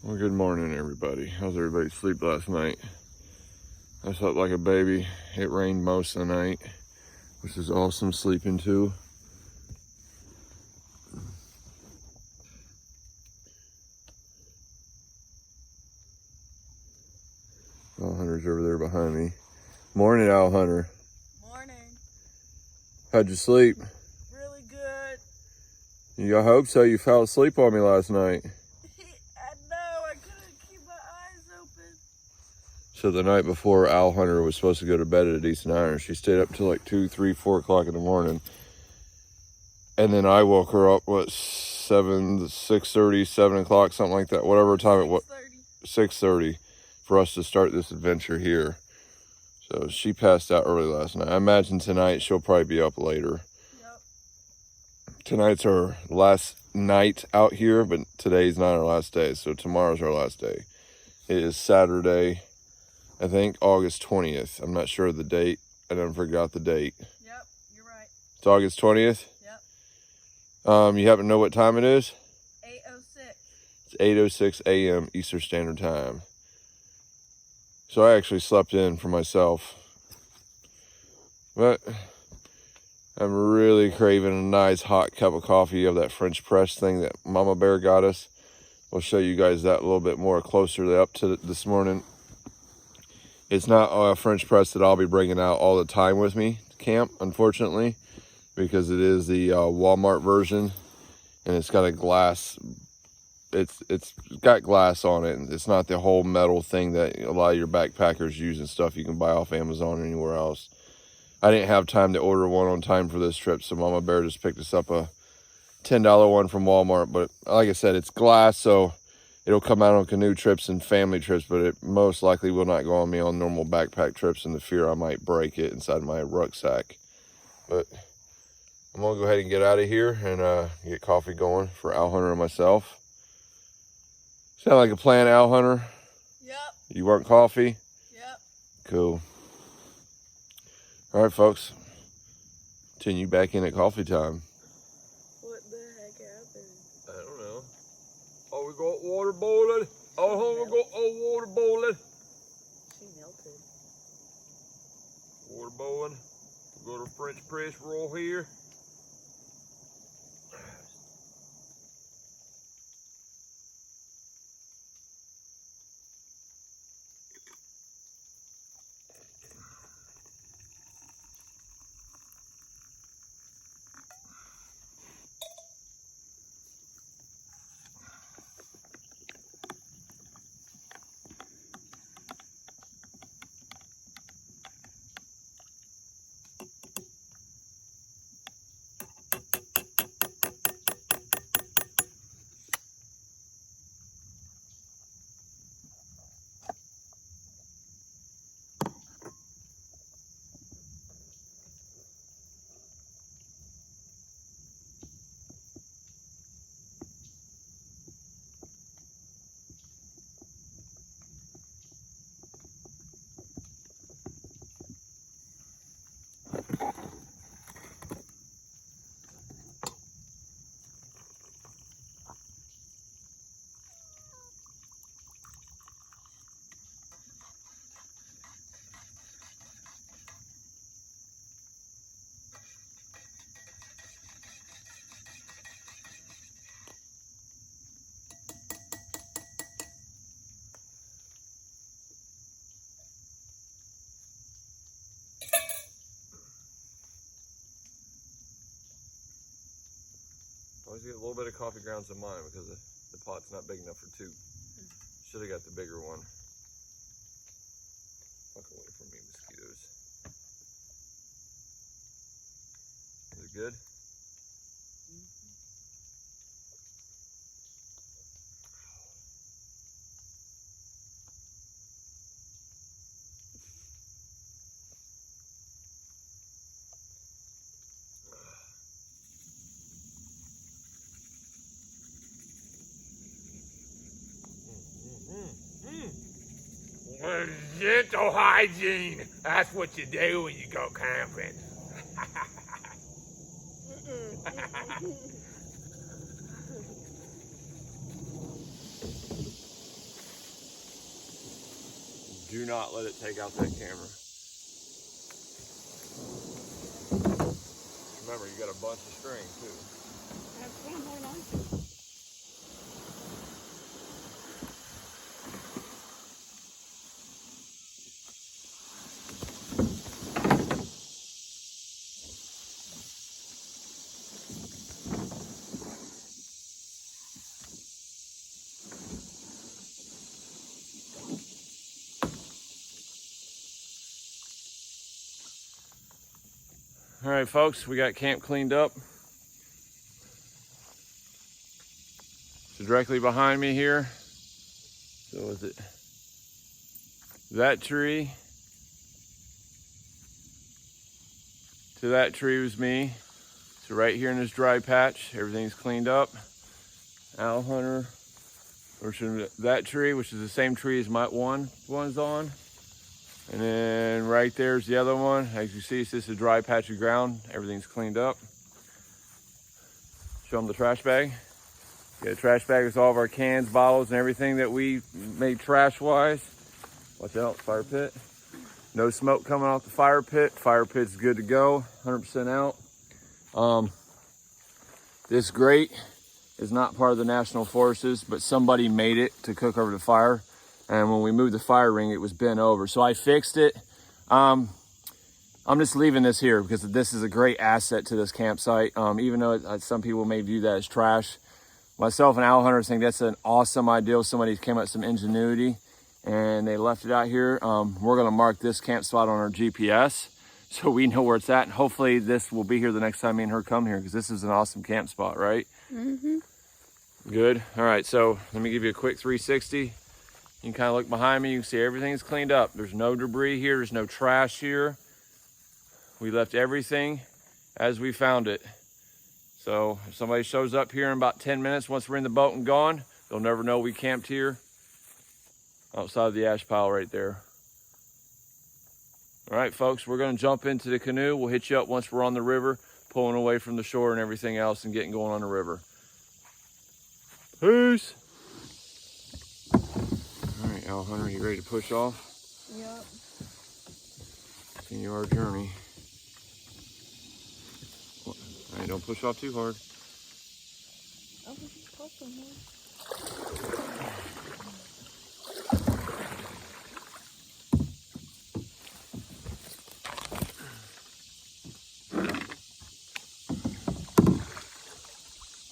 Well, good morning, everybody. How's everybody sleep last night? I slept like a baby. It rained most of the night, which is awesome sleeping too. Owl Hunter's over there behind me. Morning, Owl Hunter. Morning. How'd you sleep? Really good. I hope so. You fell asleep on me last night. I know, I couldn't keep my eyes open. So the night before, Owl Hunter was supposed to go to bed at a decent hour. She stayed up till like 2, 3, 4 o'clock in the morning. And then I woke her up, 6:30, 7 o'clock, something like that. Whatever time it was. 6:30 for us to start this adventure here. So she passed out early last night. I imagine tonight she'll probably be up later. Yep. Tonight's our last night out here, but today's not our last day. So tomorrow's our last day. It is Saturday, I think August 20th. I'm not sure of the date. I done forgot the date. Yep, you're right. It's August 20th? Yep. You happen to know what time it is? 8:06. It's 8:06 a.m. Eastern Standard Time. So I actually slept in for myself. But I'm really craving a nice hot cup of coffee of that French press thing that Mama Bear got us. We'll show you guys that a little bit more closer up to this morning. It's not a French press that I'll be bringing out all the time with me to camp, unfortunately, because it is the Walmart version, and it's got a glass. It's got glass on it, and it's not the whole metal thing that a lot of your backpackers use and stuff you can buy off Amazon or anywhere else. I didn't have time to order one on time for this trip, so Mama Bear just picked us up a $10 one from Walmart. But like I said, it's glass, so it'll come out on canoe trips and family trips, but it most likely will not go on me on normal backpack trips in the fear I might break it inside my rucksack. But I'm going to go ahead and get out of here and get coffee going for Owl Hunter and myself. Sound like a plan, Owl Hunter? Yep. You want coffee? Yep. Cool. All right, folks. Continue back in at coffee time. What the heck happened? I don't know. Oh, we got water boiling. Oh, we got water boiling. She melted. Water boiling. We got a French press roll here. Always get a little bit of coffee grounds in mine because the pot's not big enough for 2. Should have got the bigger one. Walk away from me, mosquitoes. Is it good? Dental hygiene. That's what you do when you go camping. Do not let it take out that camera. Remember, you got a bunch of string too. That's what I'm holding on to. All right, folks, we got camp cleaned up. So directly behind me here, so is it that tree to that tree was me. So right here in this dry patch, everything's cleaned up. Owl hunter, or that tree, which is the same tree as my one's on. And then right there's the other one. As you see, it's just a dry patch of ground. Everything's cleaned up. Show them the trash bag. Yeah, the trash bag is all of our cans, bottles, and everything that we made trash-wise. Watch out, fire pit. No smoke coming off the fire pit. Fire pit's good to go, 100% out. This grate is not part of the National Forests, but somebody made it to cook over the fire. And when we moved the fire ring, it was bent over. So I fixed it. I'm just leaving this here because this is a great asset to this campsite. Even though some people may view that as trash. Myself and owl hunters think that's an awesome idea. Somebody came up with some ingenuity and they left it out here. We're gonna mark this camp spot on our GPS so we know where it's at. And hopefully this will be here the next time me and her come here because this is an awesome camp spot, right? Mm-hmm. Good. All right, so let me give you a quick 360. You can kind of look behind me. You can see everything's cleaned up. There's no debris here. There's no trash here. We left everything as we found it. So if somebody shows up here in about 10 minutes, once we're in the boat and gone, they'll never know we camped here outside the ash pile right there. All right, folks, we're going to jump into the canoe. We'll hit you up once we're on the river, pulling away from the shore and everything else and getting going on the river. Peace. All right, owl hunter, you ready to push off? Yep. Continue our journey. All right, don't push off too hard. I'll just push them more.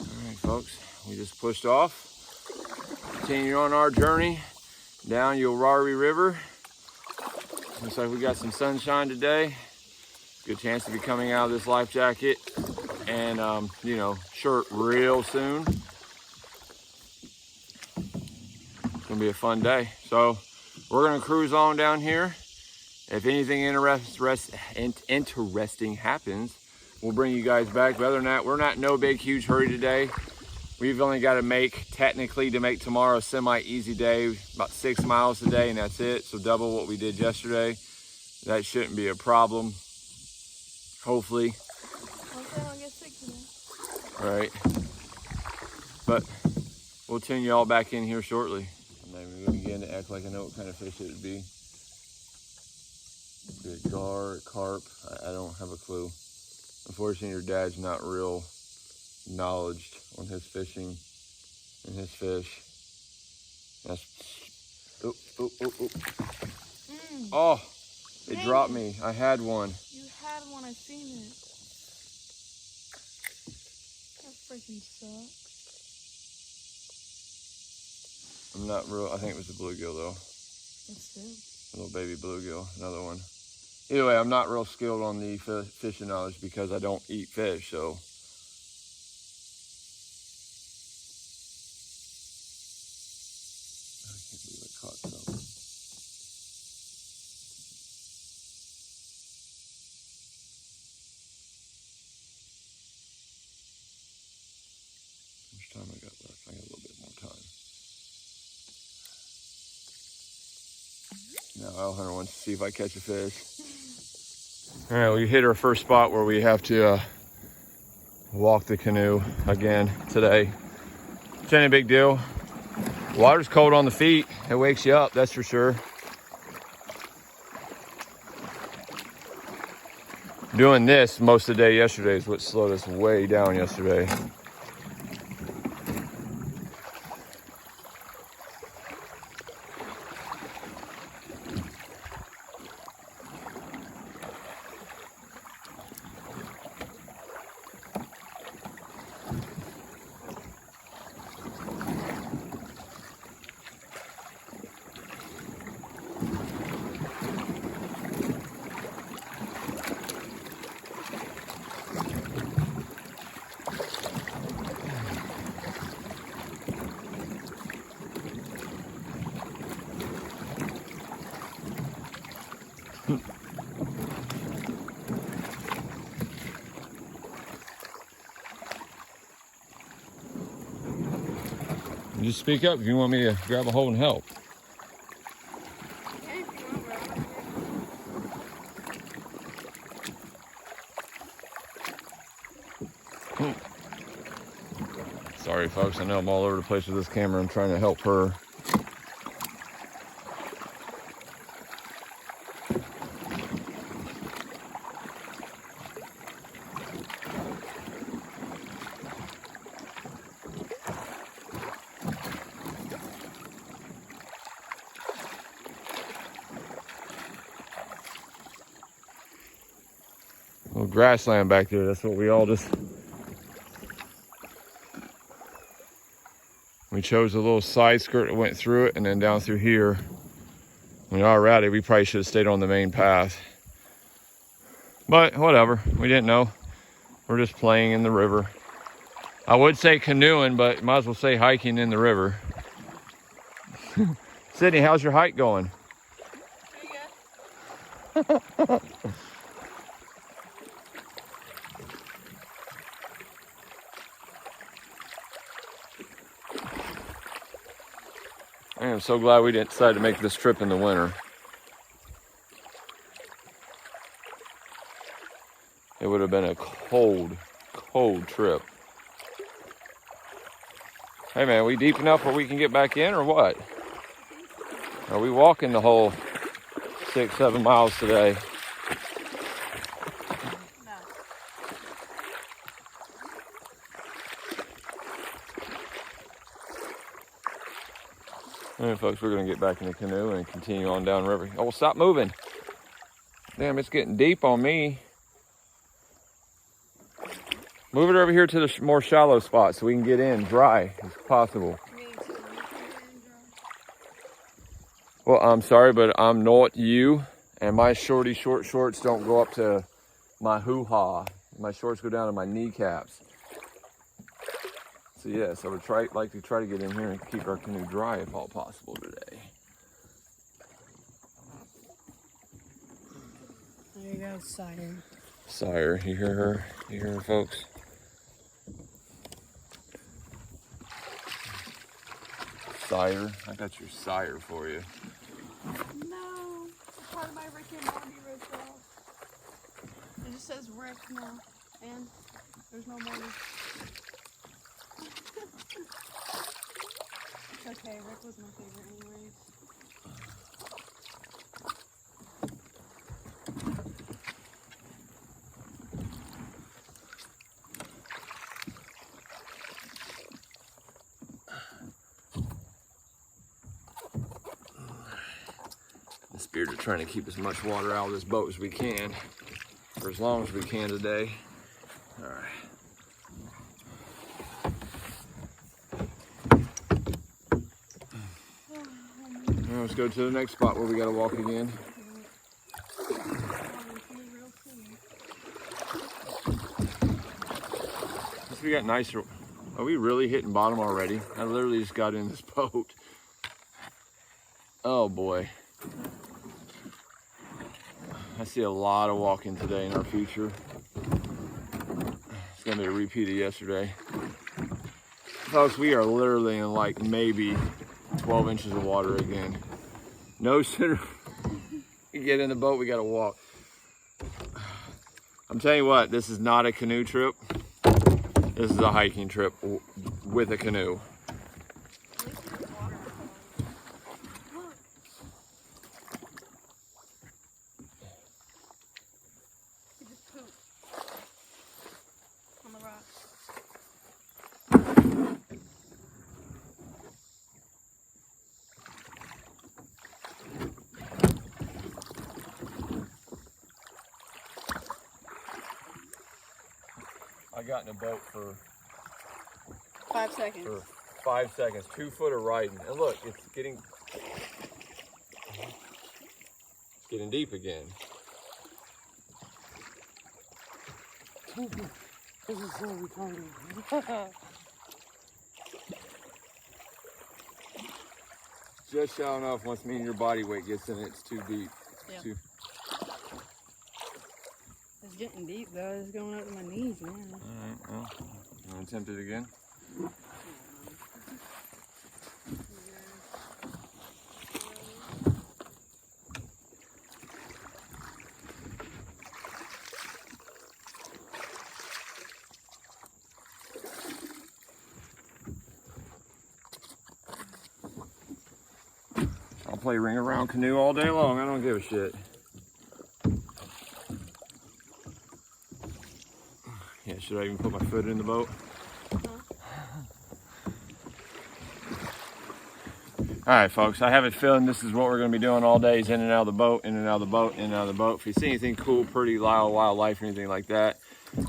All right, folks, we just pushed off. Continue on our journey down Uwharrie River. Looks like we got some sunshine today. Good chance to be coming out of this life jacket and shirt real soon. It's gonna be a fun day. So we're gonna cruise on down here. If anything interesting happens, we'll bring you guys back. But other than that, we're not in no big huge hurry today. We've only got to make tomorrow a semi-easy day, about 6 miles a day, and that's it. So double what we did yesterday. That shouldn't be a problem. Hopefully. Hopefully I don't get sick today. All right. But we'll tune you all back in here shortly. Maybe we begin to act like I know what kind of fish it would be. Be a gar, a carp. I don't have a clue. Unfortunately, your dad's not real knowledged on his fishing and his fish. That's oh, it Dang dropped it. me. I had one. You had one, I seen it. That freaking sucks. I'm not real. I think it was a bluegill though. It's still. A little baby bluegill, another one. Either way, I'm not real skilled on the fishing knowledge because I don't eat fish, so. I can't believe I caught some. How much time I got left? I got a little bit more time. Now owl hunter wants to see if I catch a fish. All right, we hit our first spot where we have to walk the canoe again today. It's ain't a big deal. Water's cold on the feet. It wakes you up, that's for sure. Doing this most of the day yesterday is what slowed us way down yesterday. Just speak up if you want me to grab a hold and help. Okay, if you want, bro. Sorry folks, I know I'm all over the place with this camera. I'm trying to help her. Little grassland back there, that's what we all just... We chose a little side skirt that went through it and then down through here. When already, we probably should have stayed on the main path. But whatever, we didn't know. We're just playing in the river. I would say canoeing, but might as well say hiking in the river. Sydney, how's your hike going? Pretty good. I am so glad we didn't decide to make this trip in the winter. It would have been a cold, cold trip. Hey man, we deep enough where we can get back in or what? Are we walking the whole 6-7 miles today? No. All right, folks, we're gonna get back in the canoe and continue on downriver. Oh, well, stop moving. Damn, it's getting deep on me. Move it over here to the more shallow spot so we can get in dry as possible. Me too. Well, I'm sorry, but I'm not you, and my short shorts don't go up to my hoo-ha. My shorts go down to my kneecaps. So yes, I would like to try to get in here and keep our canoe dry if all possible today. There you go, sire. Sire, you hear her? You hear her, folks? Sire, I got your sire for you. No, it's part of my Rick and Morty ritual. It just says Rick now, and there's no Morty. It's okay, Rick was my favorite anyways. The spirit of trying to keep as much water out of this boat as we can, for as long as we can today. All right. Now let's go to the next spot where we gotta walk again. We got nicer. Are we really hitting bottom already? I literally just got in this boat. Oh boy. I see a lot of walking today in our future. It's gonna be a repeat of yesterday. Folks, we are literally in like maybe 12 inches of water again. No sooner we get in the boat, we gotta walk. I'm telling you what, this is not a canoe trip. This is a hiking trip with a canoe. He just pooped. got in a boat for 5 seconds. 5 seconds, 2 foot of riding. And look, it's getting deep again. This is so retarded. Just shallow enough. Once me and your body weight gets in it, it's too deep. Yeah. Too... It's getting deep though. It's going up to my knees, man. All right, well, you want to attempt it again? I'll play ring around canoe all day long. I don't give a shit. Yeah, should I even put my foot in the boat? All right, folks, I have a feeling this is what we're going to be doing all day, is in and out of the boat, in and out of the boat, in and out of the boat. If you see anything cool, pretty, wildlife or anything like that,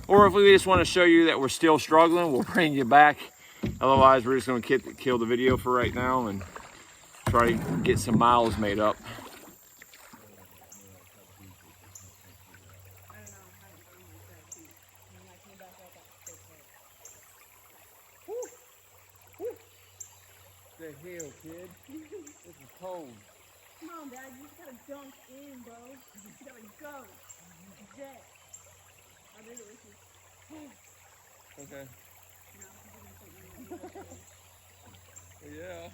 or if we just want to show you that we're still struggling, we'll bring you back. Otherwise, we're just going to kill the video for right now and try to get some miles made up. The hell, kid? This is cold. Come on, Dad. You just gotta jump in, bro. You gotta go. Jet. I'll do it with you. Okay. No, I'm gonna take you. Yeah.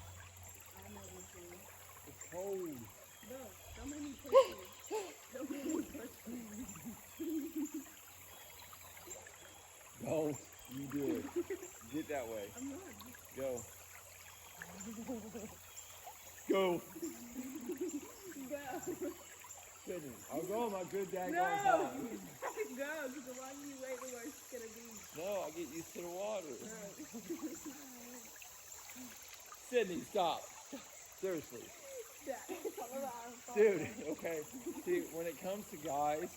I'm not with you. It's cold. No, don't make me push you. Don't make me push you. Don't you do it. Get that way. I'm not. Go. Go. Go. Goodness. I'll go, my good dad. No. Time. Go, because the longer you wait, the worse it's gonna be. No, I'll get used to the water. No. Sydney, stop. Seriously. Dad, Dude, okay. See, when it comes to guys,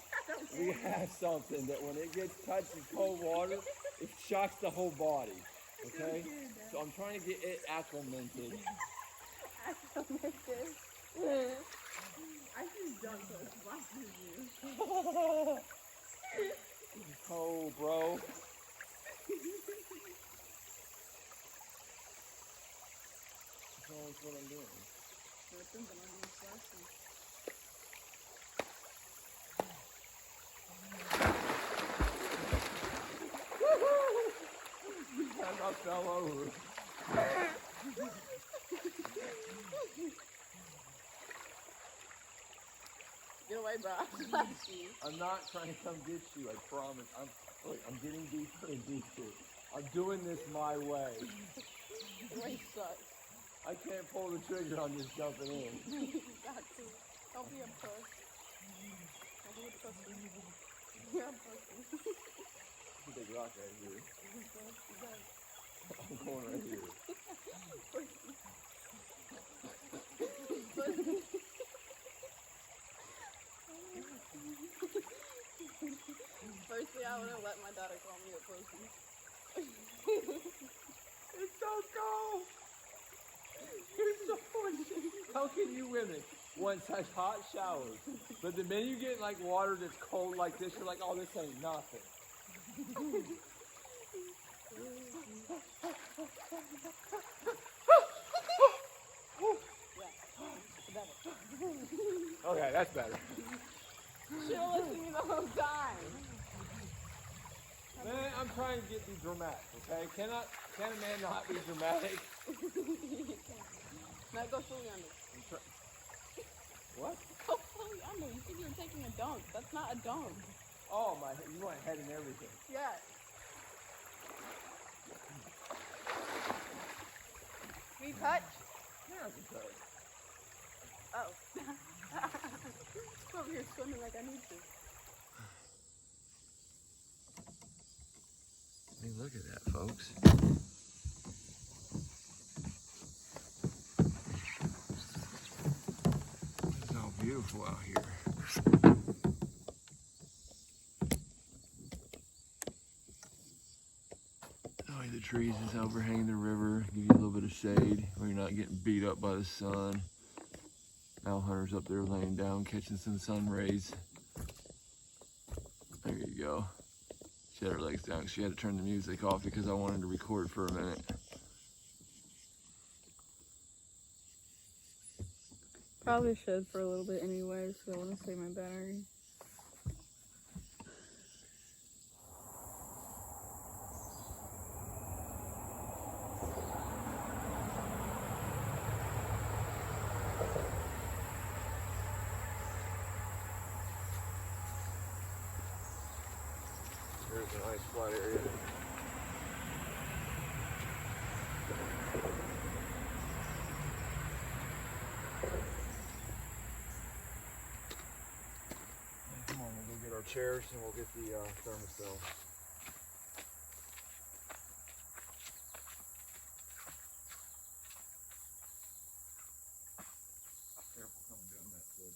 we have something that when it gets touched in cold water, it shocks the whole body. Okay? So I'm trying to get it acclimated. Acclimated? I just don't go watching you. It's cold, bro. That's what I'm doing. Nothing, but I'm just watching. I fell over. Get away, bro. I'm not trying to come get you, I promise. I'm getting deeper and deeper. I'm doing this my way. The way sucks. I can't pull the trigger on just jumping in. You got to. Don't be a puss. Don't be a pussy. You're a pussy. Big rock right here. I'm going right here. Firstly, I wouldn't let my daughter call me a pussy. It's so cold. You're so funny. How can you women want such hot showers, but the minute you get in like water that's cold like this, you're like, oh, this ain't nothing. Okay, that's better. She don't listen to me the whole time. Man, I'm trying to be dramatic, okay? Can a man not be dramatic? Now go fully under. What? Go fully under. You think you're taking a dunk. That's not a dunk. Oh, you want head and everything. Yeah. Can we touch? Yeah, I can touch. Oh. I'm over here swimming like I need to. I mean, look at that, folks. It's all beautiful out here. the trees is overhanging the river, give you a little bit of shade where you're not getting beat up by the sun. Owl Hunter's up there laying down, catching some sun rays. There you go. She had her legs down. She had to turn the music off because I wanted to record for a minute. Probably should for a little bit anyway, so I want to save my battery. Here's a nice flat area. Come on, we'll go get our chairs and we'll get the thermostat. Careful coming down that cliff.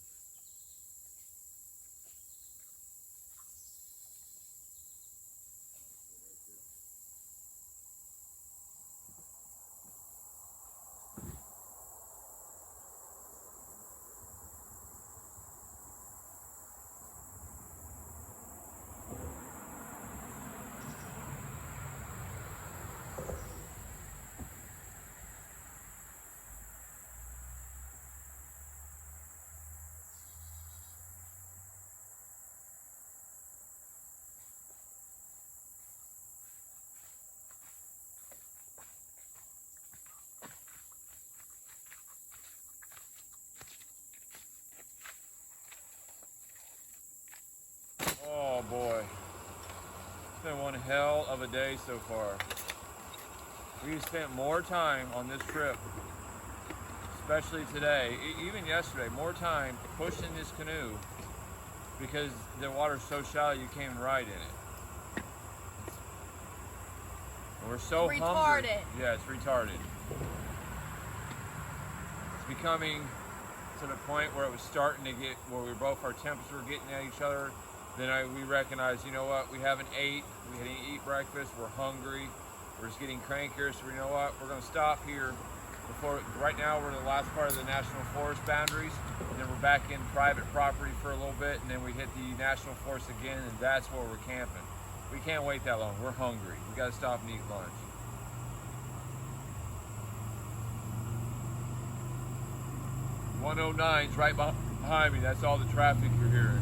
Oh boy, it's been one hell of a day so far. We've spent more time on this trip, especially today, even yesterday, more time pushing this canoe because the water's so shallow you can't even ride in it. And we're so hungry. Retarded. Yeah, it's retarded. It's becoming to the point where it was starting to get, where we both, our temperatures were getting at each other. Then we recognized, you know what, we haven't ate, we didn't eat breakfast, we're hungry, we're just getting crankier, so you know what, we're gonna stop here before, right now we're in the last part of the national forest boundaries, and then we're back in private property for a little bit, and then we hit the national forest again, and that's where we're camping. We can't wait that long, we're hungry, we gotta stop and eat lunch. .109's right behind me, that's all the traffic you're hearing.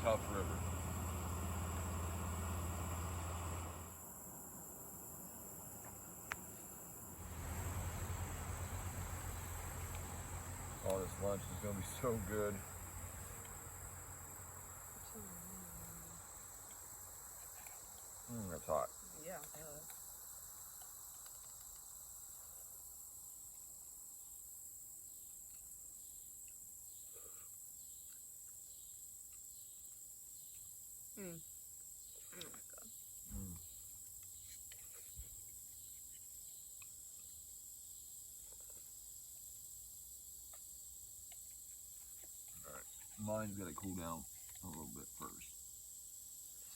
Tough river. Oh, this lunch is going to be so good. That's hot. Yeah. Oh my god. Alright, mine's got to cool down a little bit first.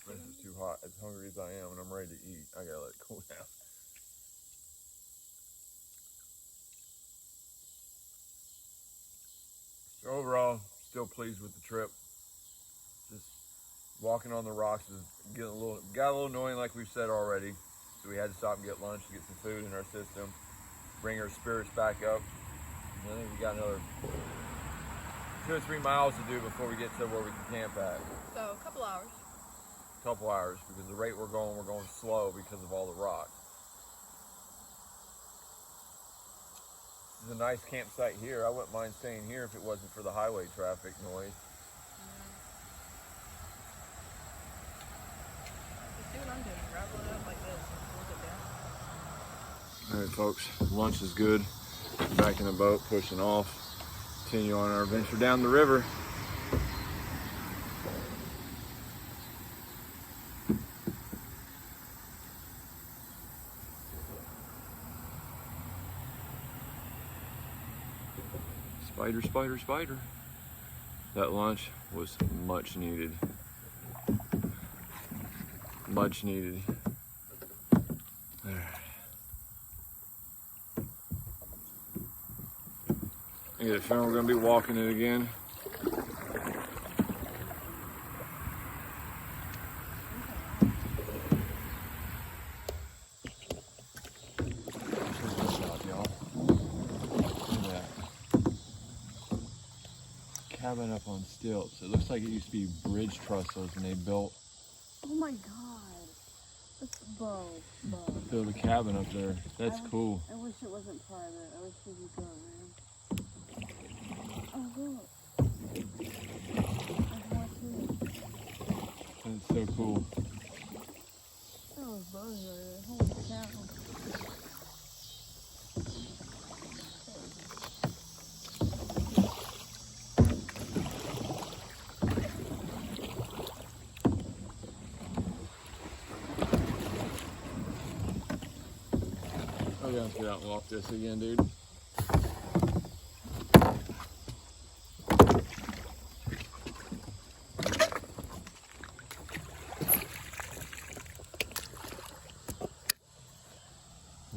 This is too hot. As hungry as I am and I'm ready to eat, I gotta let it cool down. So overall, still pleased with the trip. Just walking on the rocks is got a little annoying, like we've said already. So we had to stop and get lunch to get some food in our system, bring our spirits back up. And I think we got another 2 or 3 miles to do before we get to where we can camp at. So a couple hours. Couple hours, because the rate we're going slow because of all the rocks. This is a nice campsite here. I wouldn't mind staying here if it wasn't for the highway traffic noise. Let's see what I'm doing. Gravel it up like this. Hold it down. All right, folks, lunch is good. Back in the boat, pushing off. Continue on our adventure down the river. Spider, spider, spider. That lunch was much needed. Much needed. I get a feeling we're gonna be walking it again. Cabin up on stilts. It looks like it used to be bridge trestles and they built. Oh my god. It's Bo. Built a cabin up there. That's cool. I wish it wasn't private. I wish we could go, man. Oh look. That's so cool. That was Bo's right there. Holy cow. I'm gonna have to get out and walk this again, dude.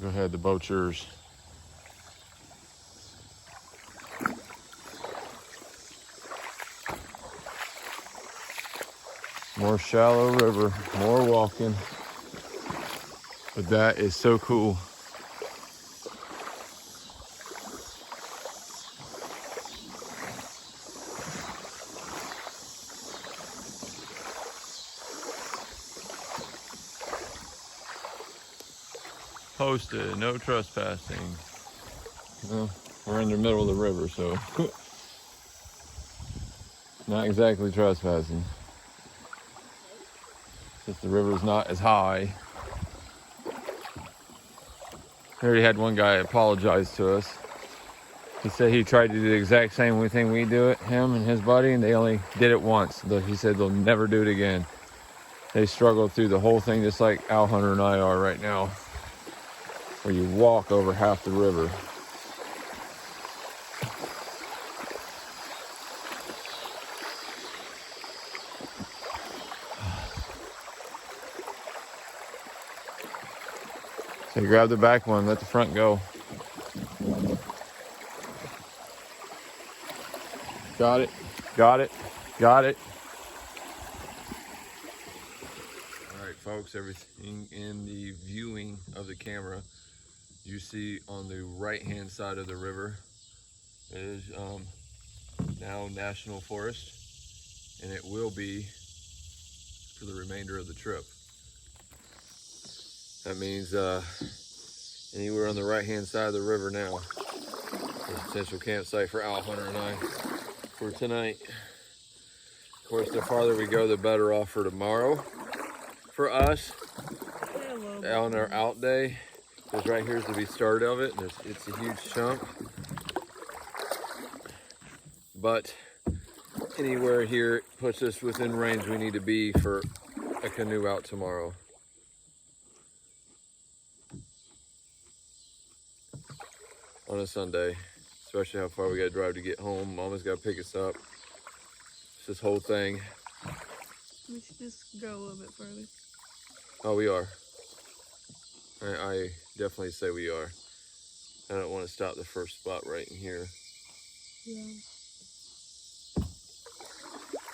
Go ahead, the boat's yours. More shallow river, more walking. But that is so cool. Posted, no trespassing. Well, we're in the middle of the river, so not exactly trespassing. Since the river's not as high. I already had one guy apologize to us. He said he tried to do the exact same thing we do it, him and his buddy, and they only did it once. He said they'll never do it again. They struggled through the whole thing just like Al Hunter and I are right now, where you walk over half the river. So you grab the back one, let the front go. Got it, got it, got it. All right, folks, everything in the viewing of the camera, you see on the right-hand side of the river is now National Forest, and it will be for the remainder of the trip. That means anywhere on the right-hand side of the river now is a potential campsite for Al Hunter and I for tonight. Of course, the farther we go, the better off for tomorrow. For us, on our out day, because right here's the start of it. It's a huge chunk. But anywhere here puts us within range we need to be for a canoe out tomorrow. On a Sunday, especially how far we gotta drive to get home. Mama's gotta pick us up. It's this whole thing. We should just go a little bit further. Oh, we are. I definitely say we are. I don't want to stop the first spot right in here. Yeah.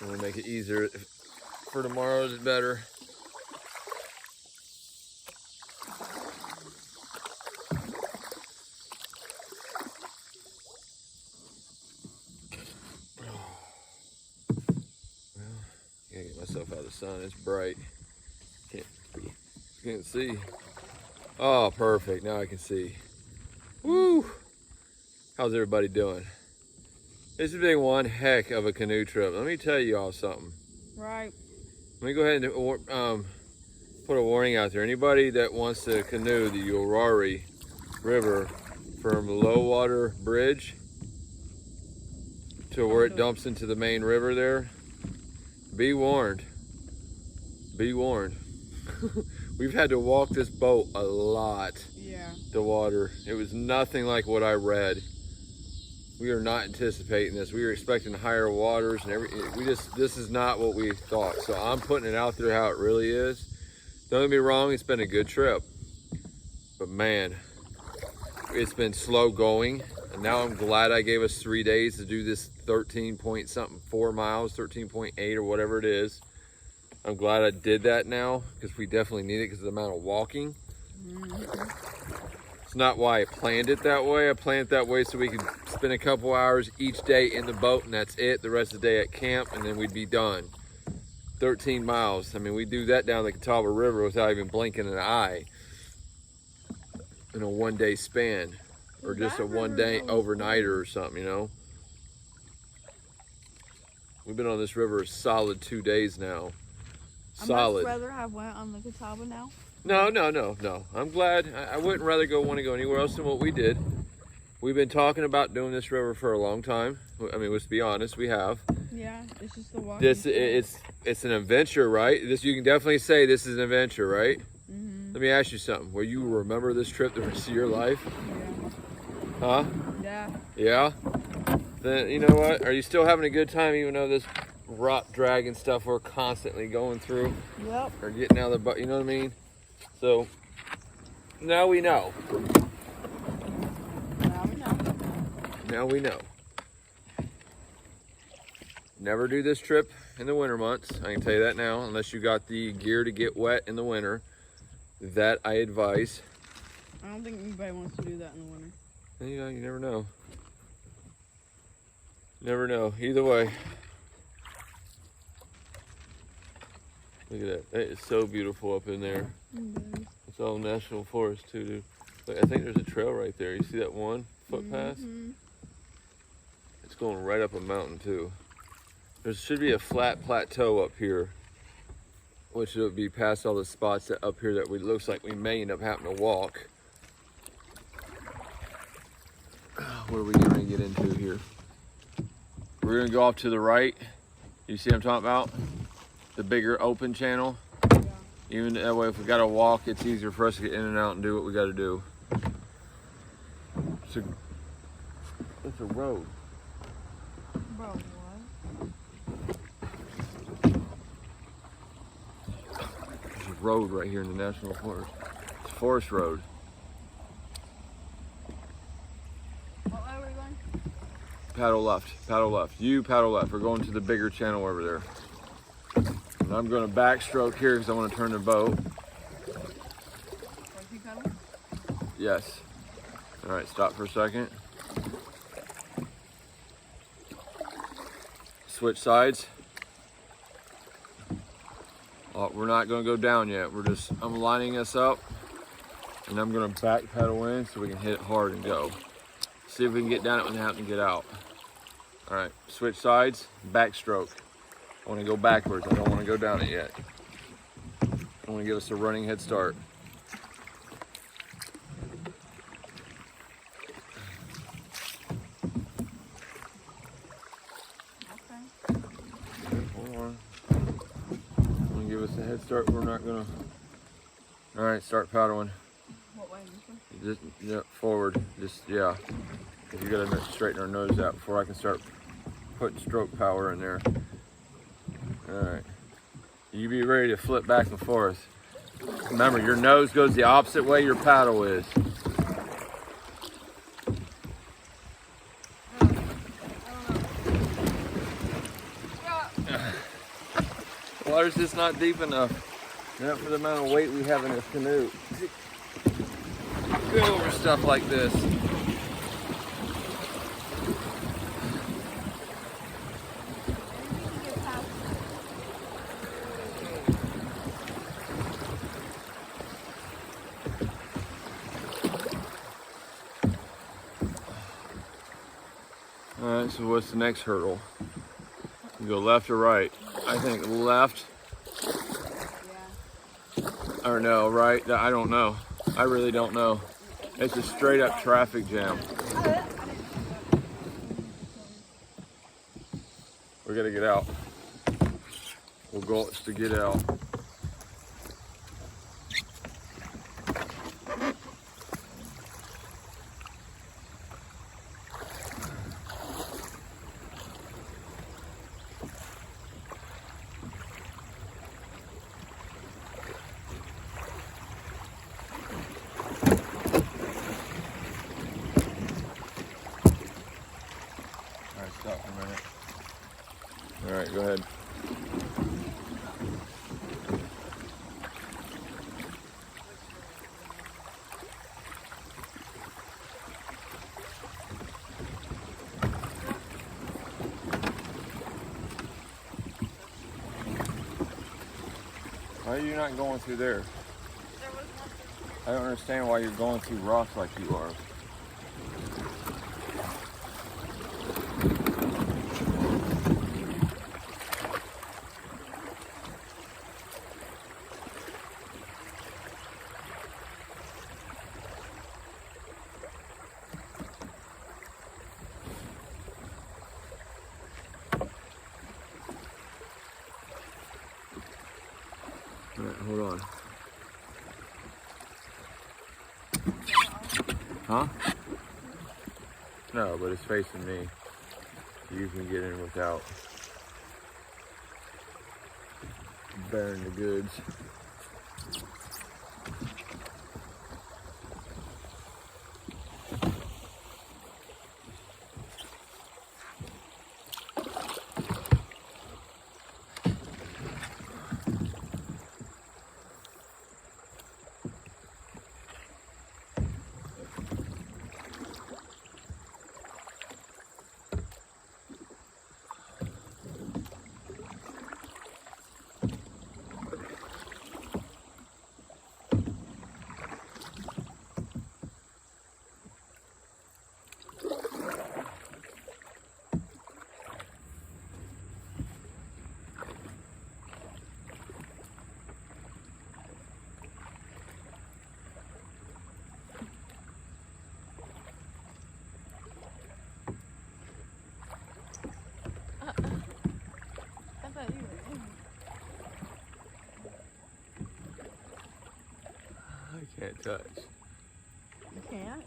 I'm gonna make it easier for tomorrow. Is better. Gotta get myself out of the sun. It's bright. Can't see. Oh, perfect. Now I can see. Woo! How's everybody doing? This has been one heck of a canoe trip. Let me tell you all something. Right. Let me go ahead and put a warning out there. Anybody that wants to canoe the Uwharrie River from low water bridge to where it dumps into the main river there, be warned. Be warned. We've had to walk this boat a lot. Yeah. To water. It was nothing like what I read. We are not anticipating this. We were expecting higher waters and this is not what we thought. So I'm putting it out there how it really is. Don't get me wrong, it's been a good trip. But man, it's been slow going. And now I'm glad I gave us 3 days to do this 13 point something, 4 miles, 13.8 or whatever it is. I'm glad I did that now because we definitely need it because of the amount of walking. It's not why I planned it that way. I planned it that way so we could spend a couple hours each day in the boat and that's it. The rest of the day at camp and then we'd be done. 13 miles. I mean, we do that down the Catawba River without even blinking an eye in a 1 day span or just a 1 day overnighter or something, you know. We've been on this river a solid 2 days now. Solid. I'd much rather have went on the Catawba now. No. I'm glad. I wouldn't rather want to go anywhere else than what we did. We've been talking about doing this river for a long time. I mean, let's be honest, we have. Yeah, it's just the walk. It's an adventure, right? You can definitely say this is an adventure, right? Mm-hmm. Let me ask you something. Will you remember this trip the rest of your life? Yeah. Huh? Yeah. Yeah? Then, you know what? Are you still having a good time even though this rock dragging stuff we're constantly going through? Yep. Or getting out of the boat, you know what I mean? So, now we know. Now we know. Now we know. Never do this trip in the winter months. I can tell you that now, unless you got the gear to get wet in the winter. That I advise. I don't think anybody wants to do that in the winter. You never know. Never know. Either way. Look at that. That is so beautiful up in there. Mm-hmm. It's all national forest too, dude. Look, I think there's a trail right there. You see that one footpath? Mm-hmm. It's going right up a mountain too. There should be a flat plateau up here, which would be past all the spots that up here that looks like we may end up having to walk. What are we going to get into here? We're going to go off to the right. You see what I'm talking about? The bigger open channel. Yeah. Even that way, if we got to walk, it's easier for us to get in and out and do what we got to do. It's a road. Bro, what? There's a road right here in the national forest. It's a forest road. What way are we going? Paddle left, paddle left. You paddle left. We're going to the bigger channel over there. And I'm going to backstroke here because I want to turn the boat. Like you paddle? Yes. All right, stop for a second. Switch sides. Oh, we're not going to go down yet. I'm lining us up and I'm going to back pedal in so we can hit it hard and go. See if we can get down it without having to get out. All right, switch sides, backstroke. I want to go backwards. I don't want to go down it yet. I want to give us a running head start. Okay. Hold on. I'm going to give us a head start. We're not going to. All right, start paddling. What way? This way? Just, yeah, forward. Just, yeah. You got to straighten our nose out before I can start putting stroke power in there. All right. You be ready to flip back and forth. Remember, your nose goes the opposite way your paddle is. Water's just not deep enough. Not for the amount of weight we have in this canoe. Go over stuff like this. All right, so what's the next hurdle? You go left or right? I think left. Yeah. Or no, right? I don't know. I really don't know. It's a straight up traffic jam. We gotta get out. We'll go to get out. Go ahead. Why are you not going through there? There was nothing. I don't understand why you're going through rocks like you are. All right, hold on. Huh? No, but it's facing me. You can get in without bearing the goods. I thought you were in. I can't touch. You can't?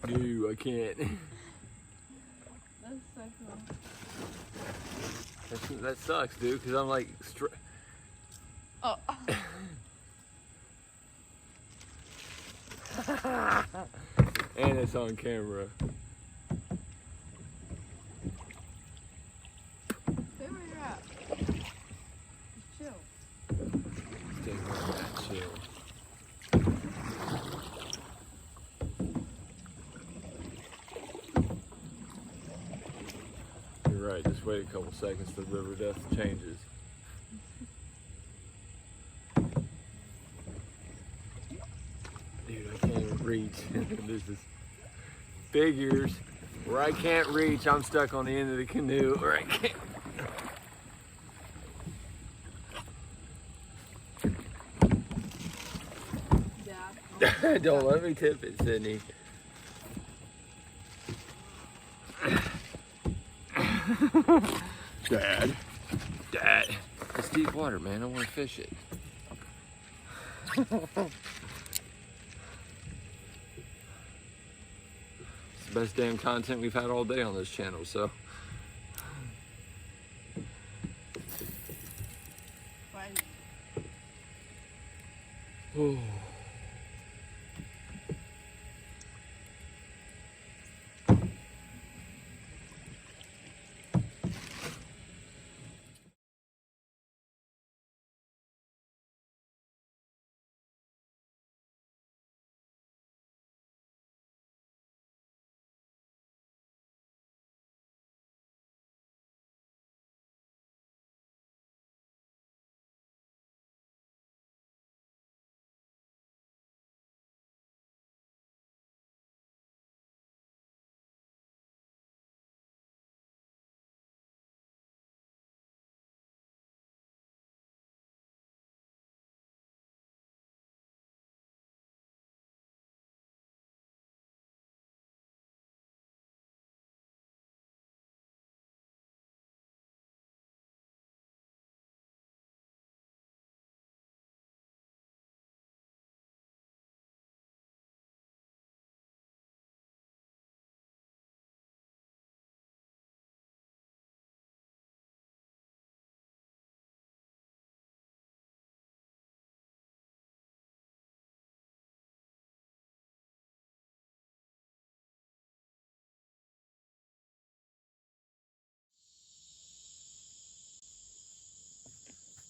No, I can't. That's so cool. That sucks, dude, because I'm like Oh. and it's on camera. Stay where you're at. Just chill. Stay where I'm at, chill. You're right, just wait a couple seconds, the river depth changes. Dude, I can't even reach. This is figures. Where I can't reach, I'm stuck on the end of the canoe, or I can't. Yeah. Don't let me tip it, Sydney. Dad. It's deep water, man. I want to fish it. It's the best damn content we've had all day on this channel, so. Right.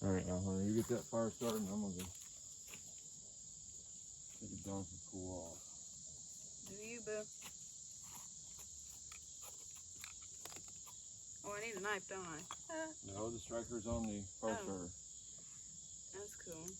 All right, now, honey, you get that fire started, and I'm gonna go take a dump and cool off. Do you, boo? Oh, I need a knife, don't I? No, the striker's on the fire starter. That's cool.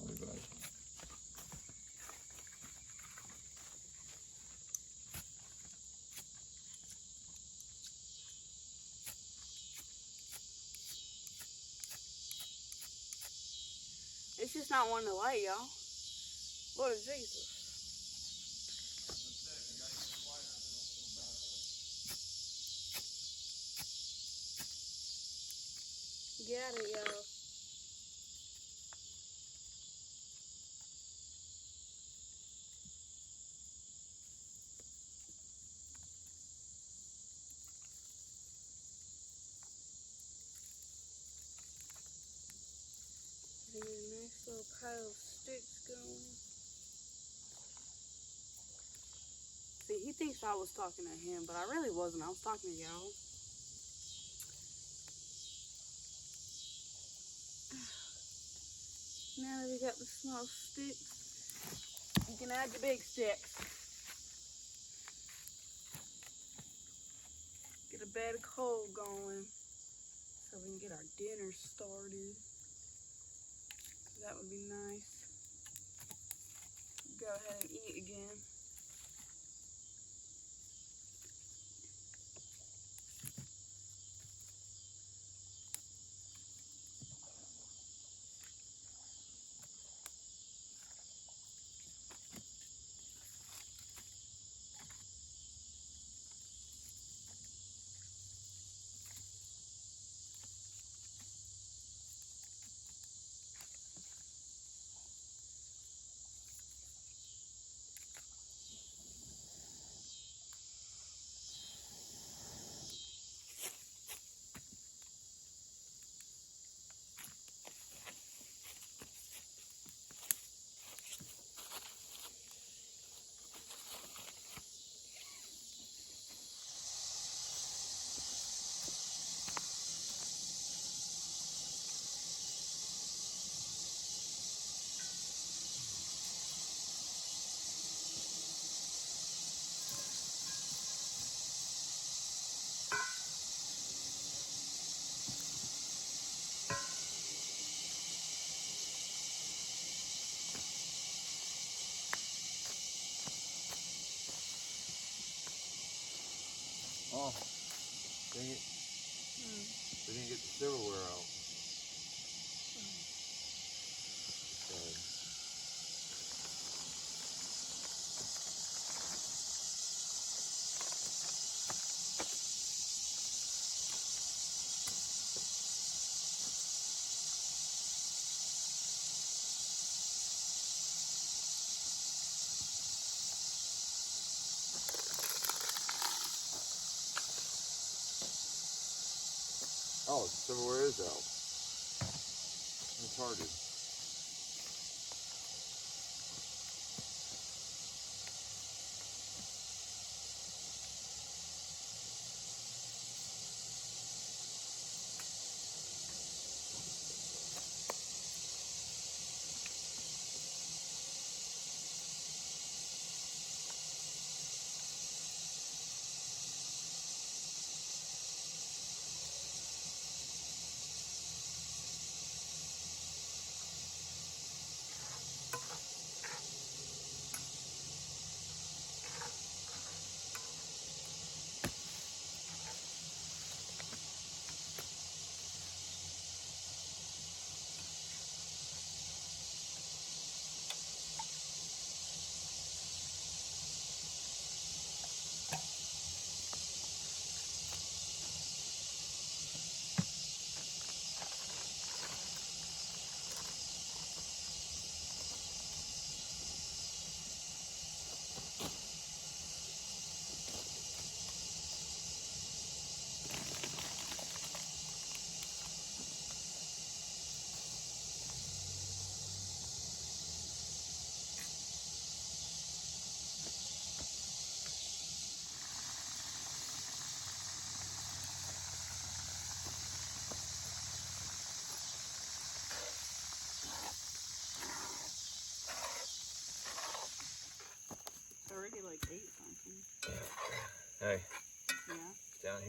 I'll be back. It's just not wanting to light, y'all. Lord Jesus. Get it, y'all. Getting a nice little pile of sticks going. See, he thinks I was talking to him, but I really wasn't. I was talking to y'all. Now that we got the small sticks, you can add your big sticks. Get a bed of coal going so we can get our dinner started. That would be nice. Go ahead and eat again. Oh, dang it. We didn't get the silverware out. Sorry. Oh, the silverware is out. Retarded.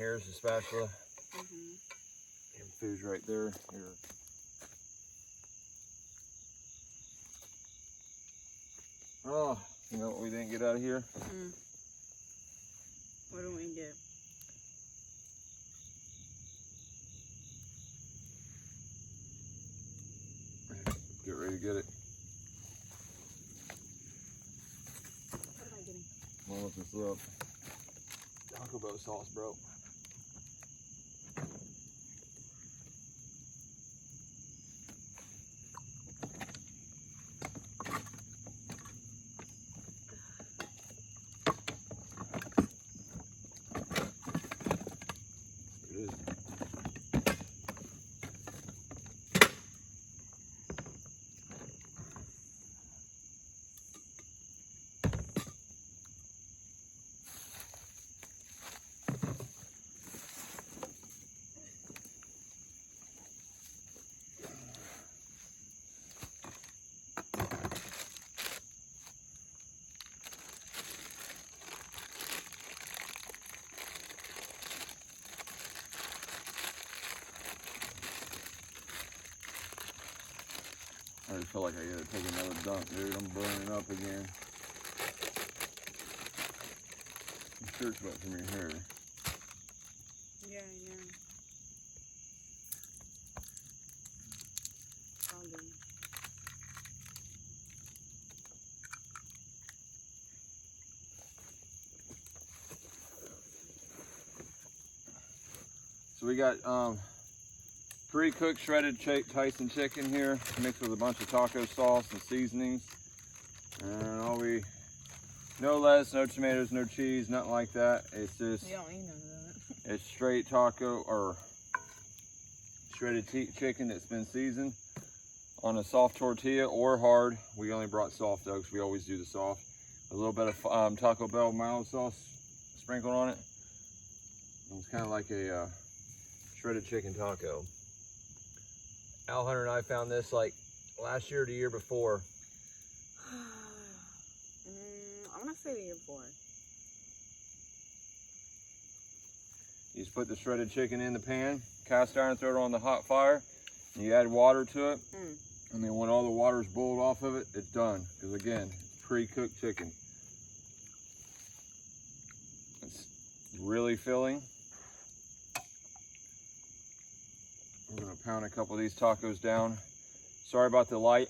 here's the spatula. Mm-hmm. Your food's right there. Here. Oh, you know what we didn't get out of here? What do we get? Get ready to get it. What am I getting? I'm gonna look this up. Taco Bell sauce, bro. It is. I just feel like I gotta take another dump, dude. I'm burning up again. I'm sure it's wet from your hair. Yeah, I know. Probably. So we got pre-cooked shredded Tyson chicken here, mixed with a bunch of taco sauce and seasonings. And no lettuce, no tomatoes, no cheese, nothing like that. It's just, We don't eat none of that. it's straight taco or shredded chicken that's been seasoned on a soft tortilla or hard. We only brought soft though, because we always do the soft. A little bit of Taco Bell mild sauce sprinkled on it. It's kind of like a shredded chicken taco. Al Hunter and I found this like last year or the year before. I want to say the year before. You just put the shredded chicken in the pan, cast iron, throw it on the hot fire. And you add water to it. And then when all the water's boiled off of it, it's done. Because again, it's pre-cooked chicken. It's really filling. We're gonna pound a couple of these tacos down. Sorry about the light,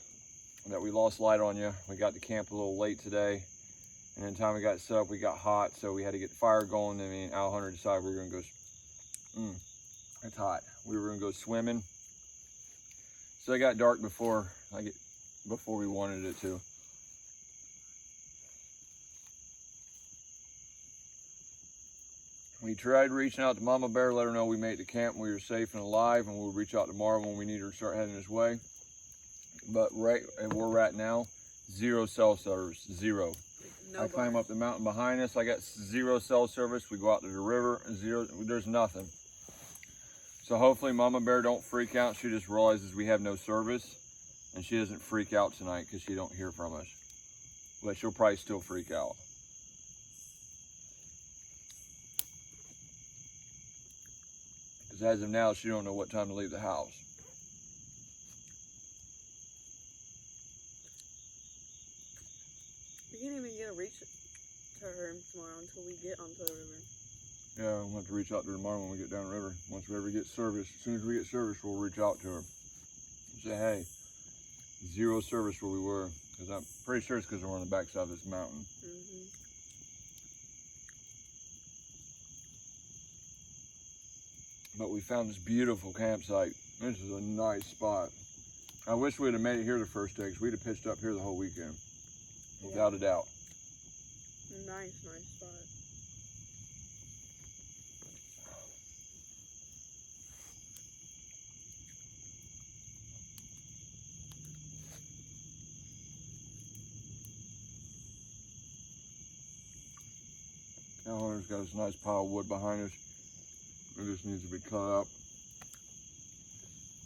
that we lost light on you. We got to camp a little late today. And then time we got set up, we got hot, so we had to get the fire going. And me and Al Hunter decided we were gonna go, it's hot. We were gonna go swimming. So it got dark before we wanted it to. We tried reaching out to Mama Bear, let her know we made it to camp and we were safe and alive, and we'll reach out tomorrow when we need her to start heading this way. But right where we're at now, 0 cell service, 0. No I climb up the mountain behind us, I got 0 cell service. We go out to the river, 0, there's nothing. So hopefully Mama Bear don't freak out. She just realizes we have no service, and she doesn't freak out tonight because she don't hear from us. But she'll probably still freak out. Because as of now, she don't know what time to leave the house. We can't even get a reach to her tomorrow until we get onto the river. Yeah, we'll have to reach out to her tomorrow when we get down the river. Once we ever get service, as soon as we get service, we'll reach out to her. Say, hey, 0 service where we were. Because I'm pretty sure it's because we're on the backside of this mountain. But we found this beautiful campsite. This is a nice spot. I wish we'd have made it here the first day, because we'd have pitched up here the whole weekend. Without a doubt. Nice spot. Al Hunter's got this nice pile of wood behind us. It just needs to be cut up.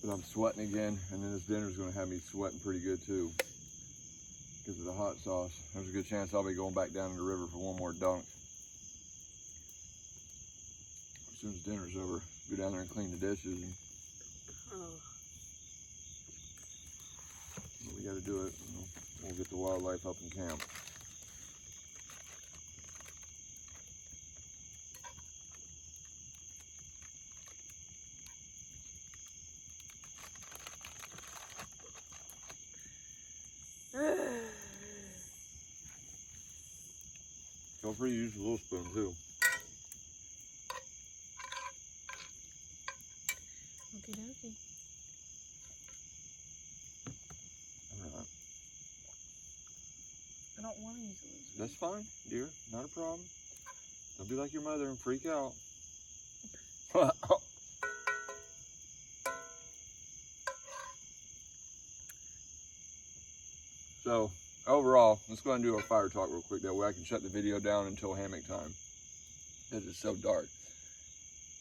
But I'm sweating again, and then this dinner's gonna have me sweating pretty good too. Because of the hot sauce. There's a good chance I'll be going back down to the river for one more dunk. soon as dinner's over, go down there and clean the dishes. And we got to do it. We'll get the wildlife up in camp. Feel free to use a little spoon too. Okie dokie. Alright. I don't want to use a little spoon. That's fine, dear. Not a problem. Don't be like your mother and freak out. So, overall, let's go ahead and do our fire talk real quick. That way I can shut the video down until hammock time, because it's so dark.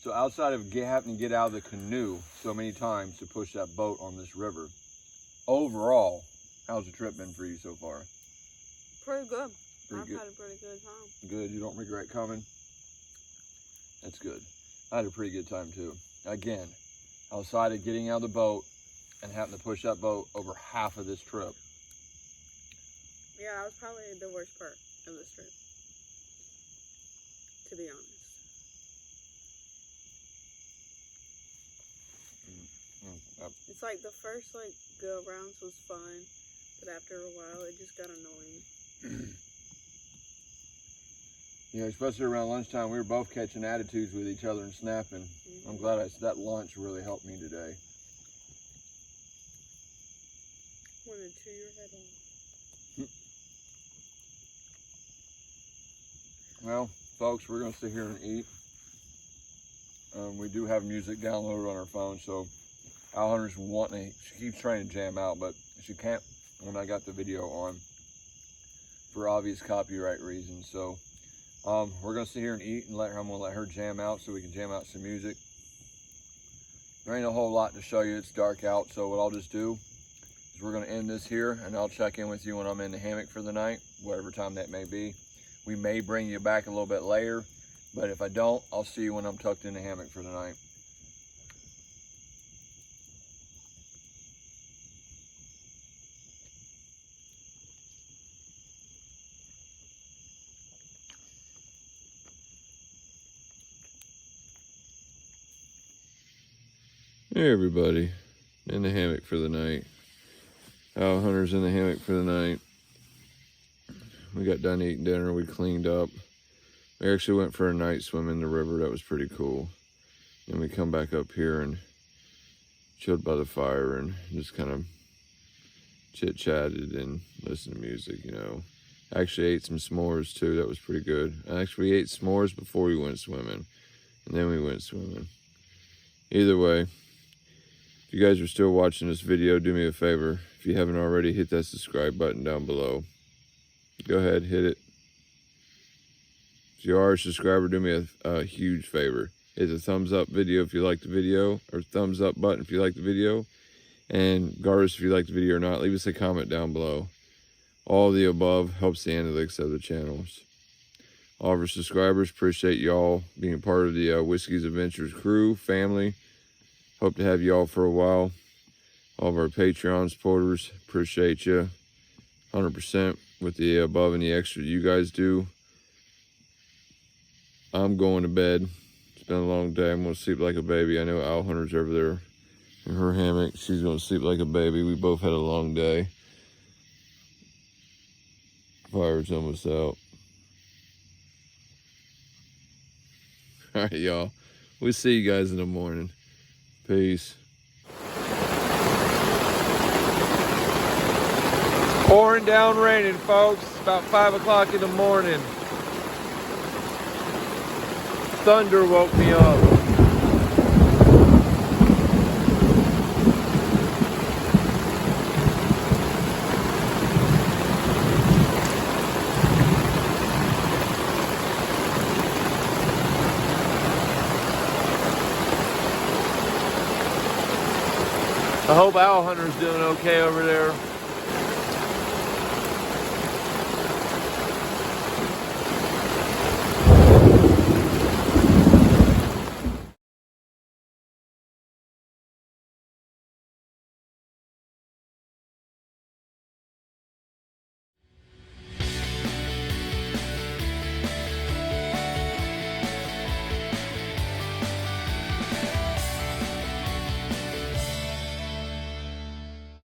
So outside of having to get out of the canoe so many times to push that boat on this river, overall, how's the trip been for you so far? Pretty good. Pretty good. I've had a pretty good time. Good, you don't regret coming? That's good. I had a pretty good time too. Again, outside of getting out of the boat and having to push that boat over half of this trip. Yeah, that was probably the worst part of this trip, to be honest. It's like the first go rounds was fun, but after a while it just got annoying. Yeah, especially around lunchtime, we were both catching attitudes with each other and snapping. I'm glad that lunch really helped me today. Wanted to chew your head off. Well, folks, we're going to sit here and eat. We do have music downloaded on our phone, so Owl Hunter's she keeps trying to jam out, but she can't when I got the video on for obvious copyright reasons. So we're going to sit here and eat, and I'm going to let her jam out so we can jam out some music. There ain't a whole lot to show you. It's dark out, so what I'll just do is we're going to end this here, and I'll check in with you when I'm in the hammock for the night, whatever time that may be. We may bring you back a little bit later, but if I don't, I'll see you when I'm tucked in the hammock for the night. Hey everybody, in the hammock for the night. Owl Hunter's in the hammock for the night. We got done eating dinner, we cleaned up. We actually went for a night swim in the river, that was pretty cool. Then we come back up here and chilled by the fire and just kind of chit-chatted and listened to music, you know. Actually ate some s'mores too, that was pretty good. Actually, we ate s'mores before we went swimming, and then we went swimming. Either way, if you guys are still watching this video, do me a favor. If you haven't already, hit that subscribe button down below. Go ahead, hit it. If you are a subscriber, do me a huge favor. Hit the thumbs up video if you like the video, or thumbs up button if you like the video. And regardless if you like the video or not, leave us a comment down below. All of the above helps the analytics of the channels. All of our subscribers, appreciate y'all being part of the Whiskey's Adventures crew, family. Hope to have y'all for a while. All of our Patreon supporters, appreciate you 100% with the above and the extra you guys do. I'm going to bed. It's been a long day. I'm going to sleep like a baby. I know Owl Hunter's over there in her hammock. She's going to sleep like a baby. We both had a long day. Fire's almost out. All right, y'all. We'll see you guys in the morning. Peace. Pouring down raining, folks. It's about 5 o'clock in the morning. Thunder woke me up. I hope Owl Hunter's doing okay over there.